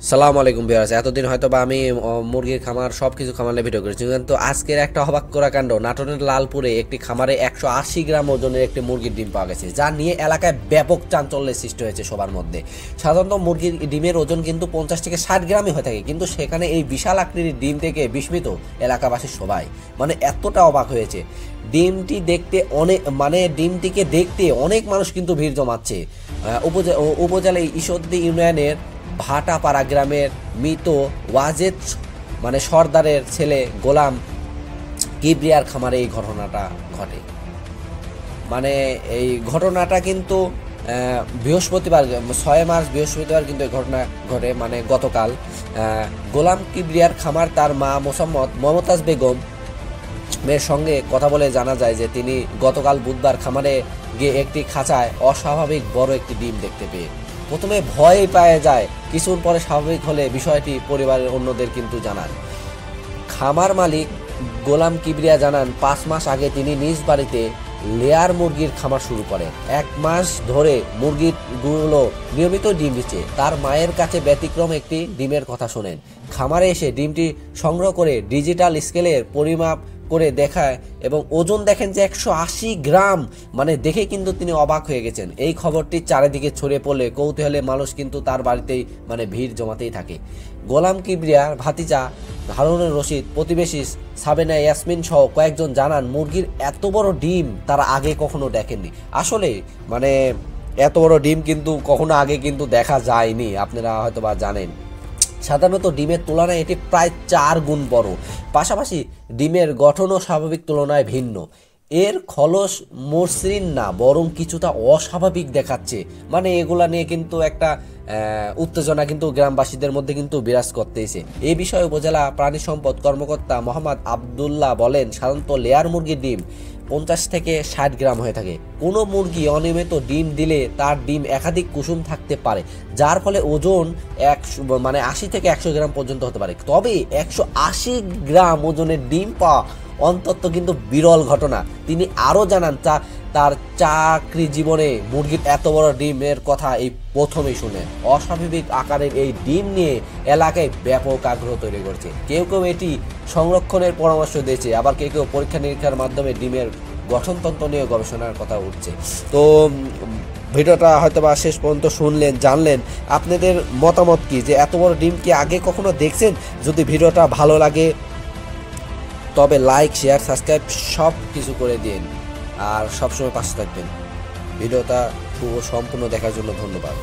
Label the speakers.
Speaker 1: সালাম আলাইকুম ভিউয়ার্স। এতদিন হয়তো বা আমি মুরগির খামার সবকিছু খামার নিয়ে ভিডিও করেছি, কিন্তু আজকের একটা অবাক করা কাণ্ড। নাটোরের লালপুরে একটি খামারে 180 গ্রাম ওজনের একটি মুরগির ডিম পাওয়া গেছে, যা নিয়ে এলাকায় ব্যাপক চাঞ্চল্যের সৃষ্টি হয়েছে সবার মধ্যে। সাধারণত মুরগির ডিমের ওজন কিন্তু 50 থেকে 60 গ্রামই হয়ে থাকে, কিন্তু সেখানে এই বিশাল আকৃতির ডিম থেকে বিস্মিত এলাকাবাসীর সবাই, এতটা অবাক হয়েছে। ডিমটি দেখতে ডিমটিকে দেখতে অনেক মানুষ কিন্তু ভিড় জমাচ্ছে। উপজেলা ঈশ্বরদী ইউনিয়নের ভাটাপাড়া গ্রামের মৃত ওয়াজেদ সর্দারের ছেলে গোলাম কিবরিয়ার খামারে এই ঘটনাটা ঘটে। এই ঘটনাটা কিন্তু বৃহস্পতিবার 6 মার্চ বৃহস্পতিবার কিন্তু এই ঘটনা ঘটে, গতকাল। গোলাম কিবরিয়ার খামার তার মা মমতাজ বেগম মেয়ের সঙ্গে কথা বলে জানা যায় যে তিনি গতকাল বুধবার খামারে গিয়ে একটি খাঁচায় অস্বাভাবিক বড় একটি ডিম দেখতে পেয়ে প্রথমে ভয় পেয়ে যায়। কিছুক্ষণ পরে স্বাভাবিক হলে বিষয়টি পরিবারের অন্যদের কিন্তু জানান। খামার মালিক গোলাম কিবরিয়া জানান, 5 মাস আগে তিনি নিজ বাড়িতে লেয়ার মুরগির খামার শুরু করেন। 1 মাস ধরে মুরগিগুলো নিয়মিত ডিম দিচ্ছে। তার মায়ের কাছে ব্যতিক্রম একটি ডিমের কথা শোনেন। খামারে এসে ডিমটি সংগ্রহ করে ডিজিটাল স্কেলের পরিমাপ করে দেখায় এবং ওজন দেখেন যে 180 গ্রাম। দেখে কিন্তু তিনি অবাক হয়ে গেছেন। এই খবরটি চারিদিকে ছড়িয়ে পড়লে কৌতূহলে মানুষ কিন্তু তার বাড়িতেই ভিড় জমাতেই থাকে। গোলাম কিবরিয়ার ভাতিজা হারুনুর রশিদ, প্রতিবেশী সাবেনা ইয়াসমিন সহ কয়েকজন জানান, মুরগির এত বড় ডিম তারা আগে কখনো দেখেননি। আসলে এত বড় ডিম কিন্তু কখনো আগে কিন্তু দেখা যায়নি, আপনারা হয়তো বা জানেন। সাধারণত ডিমের তুলনায় এটি প্রায় 4 গুণ বড়। পাশাপাশি ডিমের গঠনও স্বাভাবিক তুলনায় ভিন্ন। এর খোলস মসৃণ না, বরং কিছুটা অস্বাভাবিক দেখাচ্ছে। এগুলা নিয়ে কিন্তু একটা উত্তেজনা কিন্তু গ্রামবাসীদের মধ্যে কিন্তু বিরাজ করতেছে। এই বিষয়ে উপজেলা প্রাণী সম্পদ কর্মকর্তা মোহাম্মদ আবদুল্লাহ বলেন, সাধারণত লেয়ার মুরগির ডিম 50 থেকে 60 গ্রাম হয়ে থাকে। কোনো মুরগি অনিয়মিত ডিম দিলে তার ডিম একাধিক কুসুম থাকতে পারে, যার ফলে ওজন 80 থেকে 100 গ্রাম পর্যন্ত হতে পারে। তবে 180 গ্রাম ওজনের ডিম পাওয়া অন্তত কিন্তু বিরল ঘটনা। তিনি আরও জানান, তার চাকরি জীবনে মুরগির এত বড় ডিমের কথা এই প্রথমেই শুনে। অস্বাভাবিক আকারের এই ডিম নিয়ে এলাকায় ব্যাপক আগ্রহ তৈরি করছে। কেউ কেউ এটি সংরক্ষণের পরামর্শ দিয়েছে, আবার কেউ কেউ পরীক্ষা নিরীক্ষার মাধ্যমে ডিমের গঠনতন্ত্র নিয়ে গবেষণার কথা উঠছে। তো ভিডিওটা হয়তো বা শেষ পর্যন্ত শুনলেন, জানলেন। আপনাদের মতামত কি, যে এত বড় ডিম কি আগে কখনো দেখছেন? যদি ভিডিওটা ভালো লাগে তবে লাইক, শেয়ার, সাবস্ক্রাইব সব কিছু করে দিন, আর সবসময় পাশে থাকবেন। ভিডিওটা পুরো সম্পূর্ণ দেখার জন্য ধন্যবাদ।